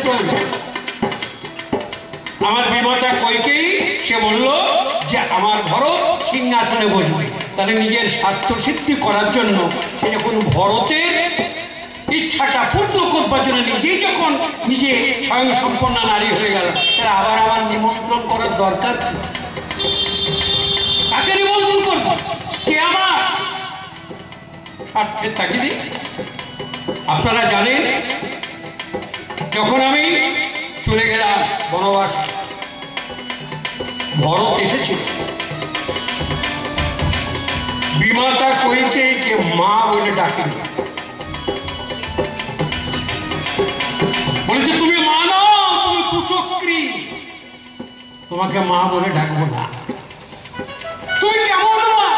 করবে। আমার বিমাতা কইকেই সে বলল যে আমার ভরত সিংহাসনে বসবে। তাহলে নিজের স্বার্থ সিদ্ধি করার জন্য সে যখন ভরতের ইচ্ছাটা পূর্ণ করবার জন্য নিজেই যখন নিজে স্বয়ং সম্পন্ন নারী হয়ে গেল, তাহলে আবার আমার নিমন্ত্রণ করার দরকার। তাকে নিমন্ত্রণ করব কে? আমার স্বার্থের তাগিদে। আপনারা জানেন যখন আমি চলে গেলাম বনবাস, ভরত এসেছিল, বিমাতা কৈকেয়ীকে মা বলে ডাকেনি, বলেছে তুমি মা না, তুমি কুচক্রী, তোমাকে মা বলে ডাকবো না। তুমি কেমন মা?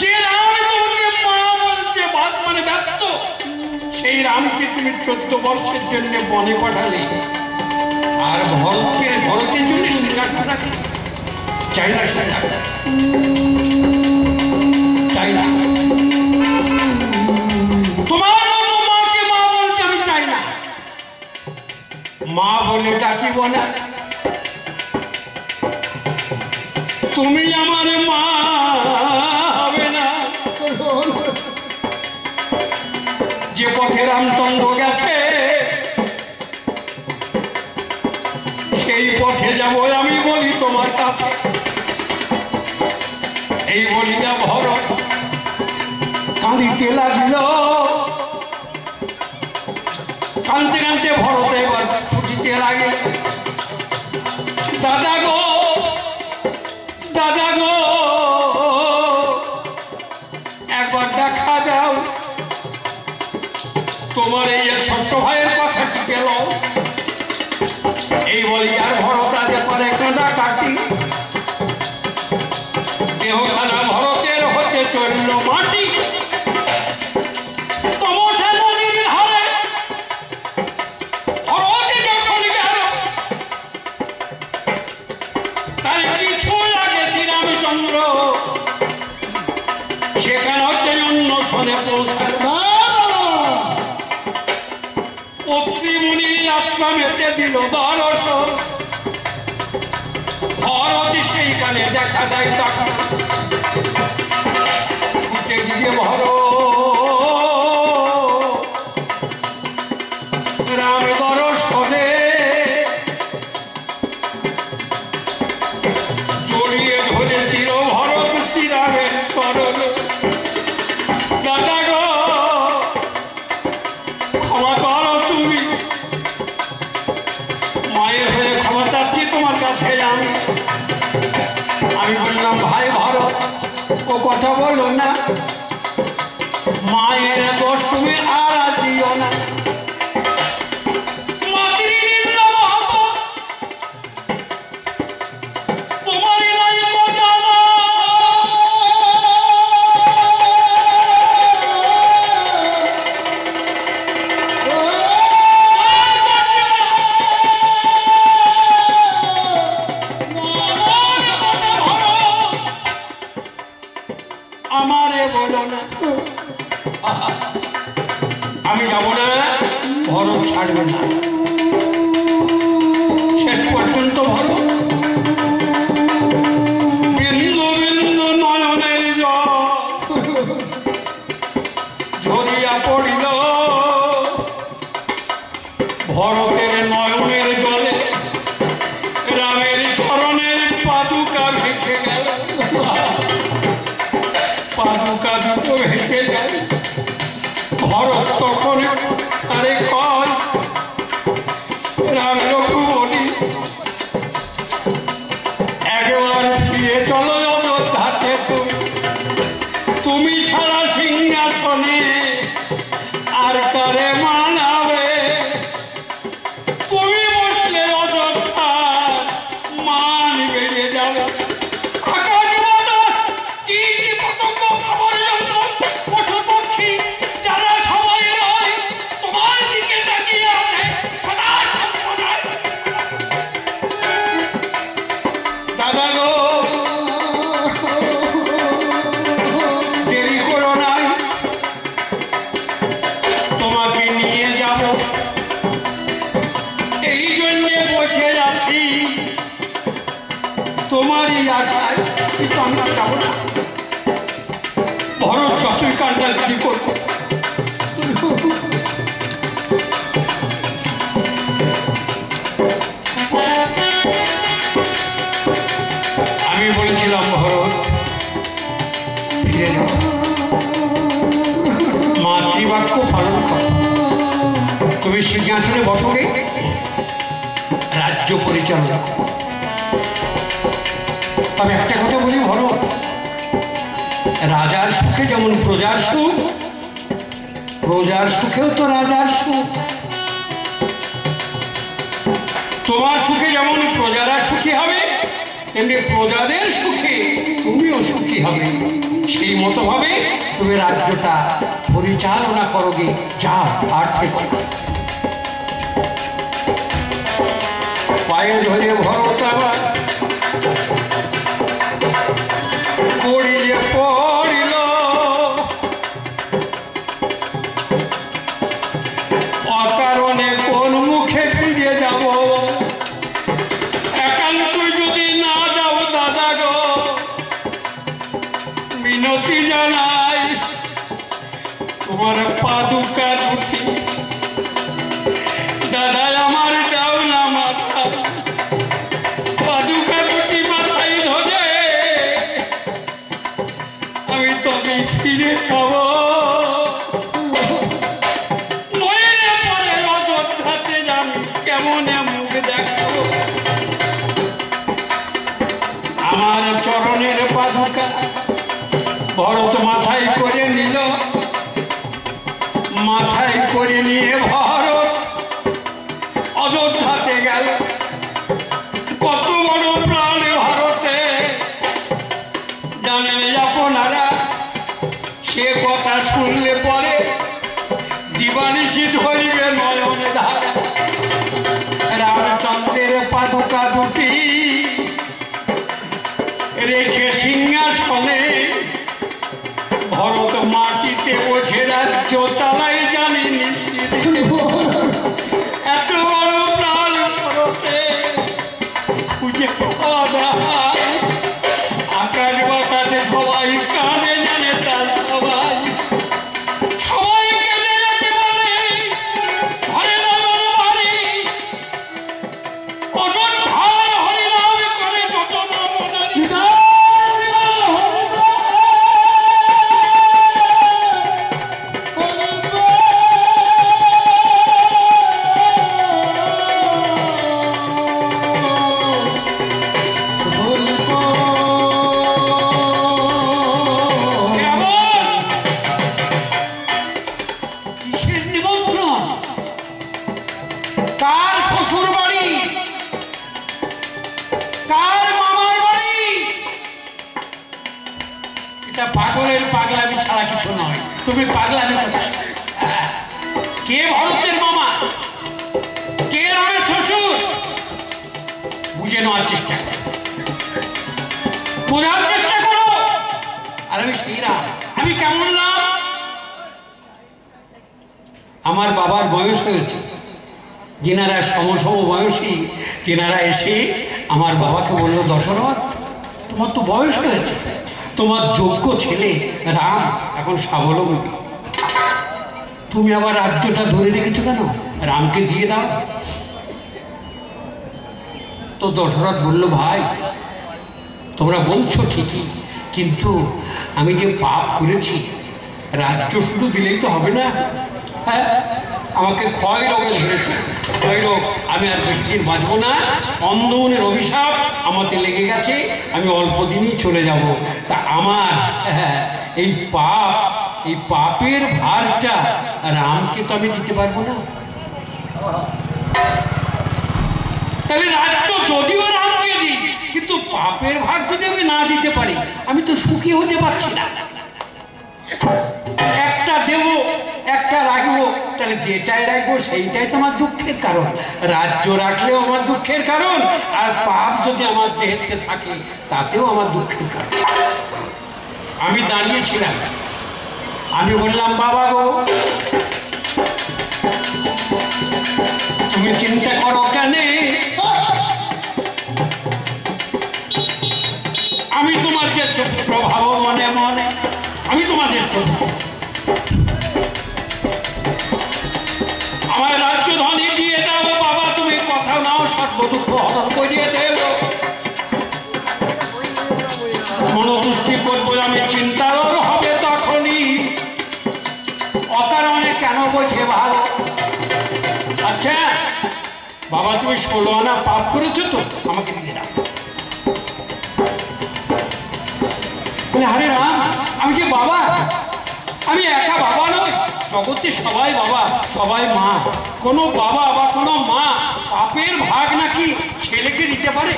যে রাম তোমাকে মা বলতে মানে ব্যস্ত, সেই রামকে তুমি 14 বর্ষের জন্য বনে পাঠালে, আর ভরতের জন্য সিংহাসন রাখে। চাই না, চাই না, তোমার মাকে মা বলতে আমি চাই না। মা বলে ডাকিব না, তুমি আমার মা হবে না। যে পথে রামচন্দ্র গেছে সেই পথে যাব আমি, বলি তোমার কাছে। এই বলিয়া ভরত কাঁদিতে লাগিল। কাঁদতে কাঁদতে ভরত এবার ছুটিতে লাগে, দাদা গো, দাদা গো, একবার দেখা দাও, তোমার এই ছোট্ট ভাইয়ের কথা কি গেল। এই বলি আর ভরত আজ পরে কাঁদা কাটি, দেহখানা ভরতের হতে চলল মাটি। তমসা নদীর ধারে ভরত যখন গেল, তার কিছু লাগে শ্রীরামচন্দ্র সেখানে হতে অন্য স্থানে পৌঁছাল। অত্রিমুনির আশ্রমেতে দিল দর্শন, ভরত সেইখানে দেখা দেয়। তাকে ছুটে গিয়ে ভরত রাম দর্শনে জড়িয়ে ধরেছিল ভরত শ্রীরামের চরণে। দাদা গো, ক্ষমা করো, তুমি মায়ের হয়ে ক্ষমা চাচ্ছি তোমার কাছে। আমি বললাম ভাই ভরত, ও কথা বলো না, মায়ের দোষ তুমি আর দিও না। আমি যাব না, ভরত ছাড়বে না। শেষ পর্যন্ত ভরত বিন্দু বিন্দু নয়নের জল ঝরিয়া পড়িল। ভরতের নয়নের জলে রামের চরণের পাদুকা ভেসে গেল। পাদুকা দুটো ভেসে যায়। ভরত তখন আরে কয়, রাম রঘুবলি একবার ফিরে চলো অযোধ্যাতে, তুমি ছাড়া সিংহাসনে আর কারে মানাবে। আশায়, কিন্তু আমি তো যাবো না। ভরত যতই কান্নাকাটি করবো, আমি বলেছিলাম ভরত ফিরে যাও, মাতৃবাক্য পালন করো, তুমি সিংহাসনে বসোগে, রাজ্য পরিচালনা করো। তবে একটা কথা বলি ভরত, রাজার সুখে যেমন প্রজার সুখ, প্রজার সুখেও তো রাজার সুখ। তোমার সুখে যেমন প্রজারা সুখী হবে, তেমনি প্রজাদের সুখে তুমিও সুখী হবে। সেই মতো ভাবে তুমি রাজ্যটা পরিচালনা করোগে। যা আর থেকে পায়ে ধরে ভরত আবার পড়িয়ে পড়িল, অকারণে কোন মুখে ফিরে যাব, একান্তই যদি না যাও দাদা গো, মিনতি জানাই তোমার পাদুকা দুটি দাদা আমার দাও না মাথা, পাদুকা দুটি মাথায় ধরে আমি তবে ফিরে যাব, নইলে পরে অযোধ্যাতে আমি কেমন মুখ দেখাবো। আমার চরণের পাদুকা ভরত মাথায় করে নিল, মাথায় করে নিয়ে ভরত অযোধ্যাতে গেল। কত বড় প্রাণ ভারতে, জানেন আপনারা, সে কথা শুনলে পরে দিবানিশি ধরিবে নয়নে ধারা। রামচন্দ্রের পাদুকা দুটি রেখে সিংহাসনে ভরত মাটিতে বসে রাজ্য চালাই, জানি এত বড় প্রাণ ভরতে খুঁজে পাওয়া যায়। আকাশ বাতাসে সবাই কানে, জানে তা সবাই সবাই কেঁদে যেতে পারে। হরে রাম বাড়ি অযোধ্যার হরিনাম করে যত নাম পাগলের পাগলামি ছাড়া কিছু নয়। তুমি পাগলামি করছো। কে ভরতের মামা, কে রামের শ্বশুর, বুঝে নেওয়ার চেষ্টা করো, বোঝার চেষ্টা করো। আর আমি সেই রাম, আমি কেমন রাম? আমার বাবার বয়স হয়েছে, যেনারা সমসম বয়সী তেনারা এসে আমার বাবাকে বলল, দশরথ তোমার তো বয়স হয়েছে, তোমার যোগ্য ছেলে রাম এখন স্বাবলম্বী, তুমি আবার রাজ্যটা ধরে রেখেছো কেন, রামকে দিয়ে দাও। তো দশরথ বলল, ভাই তোমরা বলছো ঠিকই, কিন্তু আমি যে পাপ করেছি, রাজ্য শুধু দিলেই তো হবে না। হ্যাঁ, আমাকে ক্ষয় রোগে ধরেছে, ক্ষয় রোগ, আমি আর বেশি দিন বাঁচবো না, অন্ধনের অভিশাপ আমাতে লেগে গেছে, আমি অল্প দিনই চলে যাব। তা আমার এই পাপের ভারটা রামকে তো আমি দিতে পারবো না। তাহলে রাজ্য যদিও রামকে দিই, কিন্তু পাপের ভাগ যদি আমি না দিতে পারি, আমি তো সুখী হতে পারছি না। একটা দেব, একটা রাখবো, তাহলে যেটাই রাখবো সেইটাই তো আমার দুঃখের কারণ। রাজ্য রাখলেও আমার দুঃখের কারণ, আর পাপ যদি আমার দেহেতে থাকে তাতেও আমার দুঃখের কারণ। আমি দাঁড়িয়েছিলাম, আমি বললাম, বাবা গো তুমি চিন্তা করো কেন, বাবা তুমি 16 আনা পাপ করেছো তো, আমাকে দিয়ে দাও। বলে আরে রাম, আমি যে বাবা, আমি একা বাবা নই, জগতে সবাই বাবা, সবাই মা। কোনো বাবা বা কোনো মা পাপের ভাগ নাকি ছেলেকে দিতে পারে?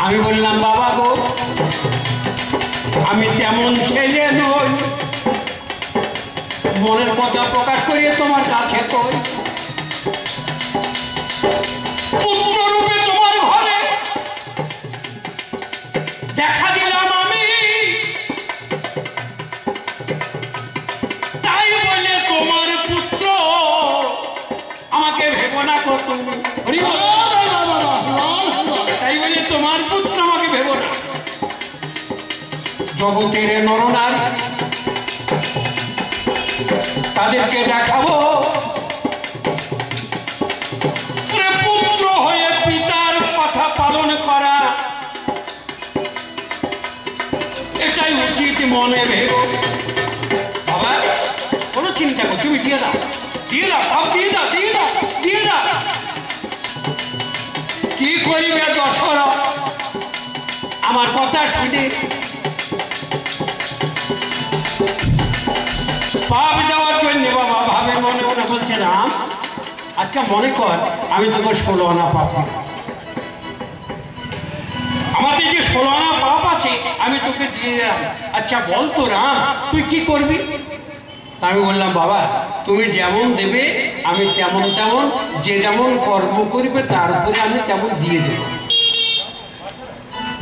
আমি বললাম বাবা গো, আমি তেমন ছেলে নই, মনের কথা প্রকাশ করিয়ে তোমার কাছে কই, পুত্ররূপে তোমার ঘরে দেখা দিলাম আমি, তাই বলে তোমার পুত্র আমাকে ভেবো না কো তুমি, তাই বলে তোমার পুত্র আমাকে ভেবো না। জগতের নরনারী তাদেরকে দেখাবো পুত্র হয়ে পিতার কথা পালন করা, এটাই উচিত মনে ভেবো। বাবা কোনো চিন্তা করো, তুমি দিয়ে দাও, দিয়ে দাও, সব দিয়ে দাও, দিয়ে দাও, দিয়ে দাও। কি করিবে দশরথ আমার কথা শুনে পাপ দেওয়ার জন্য বাবা ভাবে মনে মনে বলছে রাম, আচ্ছা মনে কর আমি তোকে 16 আনা পাপ দিই, আমাদের যে 16 আনা পাপ আছে আমি তোকে দিয়ে দিলাম, আচ্ছা বল তো রাম তুই কি করবি? তা আমি বললাম বাবা তুমি যেমন দেবে আমি তেমন তেমন, যে যেমন কর্ম করবে তার উপরে আমি তেমন দিয়ে দেব।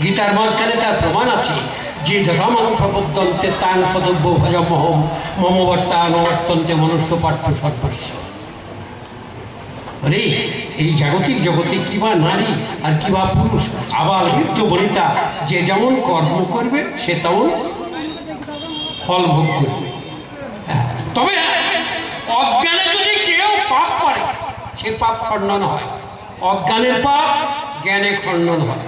গীতার মাঝখানে তার প্রমাণ আছে যে যথামাং প্রবদ্ধন্তে তাং সদব্য ভজমহম মমবর্তানবর্তন্তে মনুষ্য পার্থ সর্বস্ব। আরে এই জাগতিক জগতে কিবা নারী আর কিবা পুরুষ, আবার বৃদ্ধ বনিতা, যে যেমন কর্ম করবে সে তেমন ফল ভোগ করবে। তবে অজ্ঞানে যদি কেউ পাপ করে সে পাপ খণ্ডন হয়, অজ্ঞানের পাপ জ্ঞানে খণ্ডন হয়,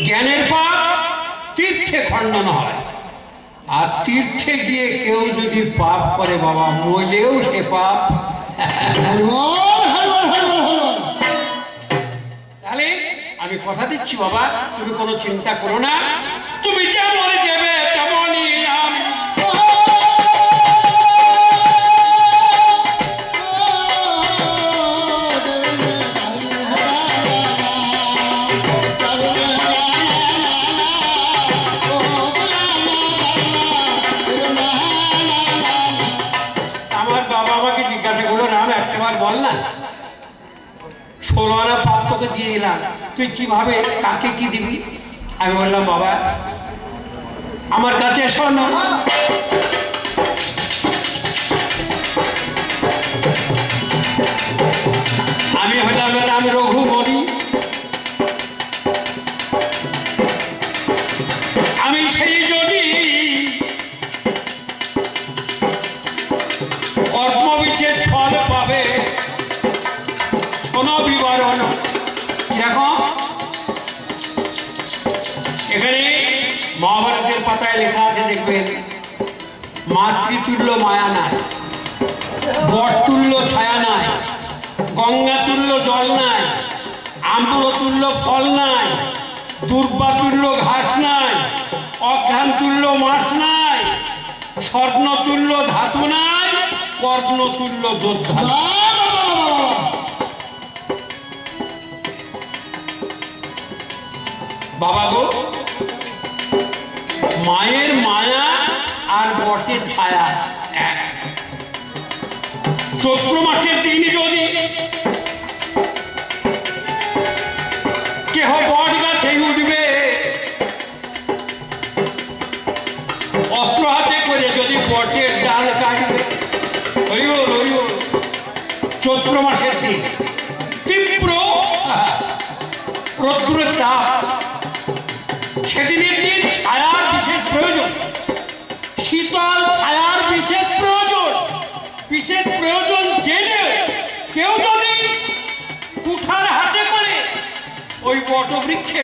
জ্ঞানের পাপ তীর্থে খণ্ডন হয়। আর তীর্থে গিয়ে কেউ যদি পাপ করে বাবা মইলেও সে পাপ। তাহলে আমি কথা দিচ্ছি বাবা তুমি কোনো চিন্তা করো না, তুমি যেমন দেবে তেমনই আমি। বল না 16 আনা পাপ তোকে দিয়ে দিলাম, তুই কিভাবে কাকে কি দিবি? আমি বললাম বাবা আমার কাছে এসো না, আমি হলাম রাম রঘুমণি, আমি সেই যদি কর্মবিচ্ছেদ ফল পাবে কোনো বিবরণ। দেখো এখানে মহাভারতের পাতায় লেখা আছে দেখবেন, মাতৃতুল্য মায়া নাই, বটতুল্য ছায়া নাই, গঙ্গাতুল্য জল নাই, আম্রতুল্য ফল নাই, দুর্বাতুল্য ঘাস নাই, অজ্ঞানতুল্য মাস নাই, স্বর্ণতুল্য ধাতু নাই, কর্ণতুল্য যোদ্ধা। বাবা গো মায়ের মায়া আর বটের ছায়া এক। চৈত্র মাসের দিন যদি কেহ বট গাছে উঠবে, অস্ত্র হাতে করে যদি বটের ডাল কাটবে, চৈত্র মাসের দিন তীব্র রৌদ্রের তাপ, সেদিনের দিন ছায়ার বিশেষ প্রয়োজন, শীতল ছায়ার বিশেষ প্রয়োজন, বিশেষ প্রয়োজন জেনে কেউ যদি কুঠার হাতে করে ওই বটবৃক্ষে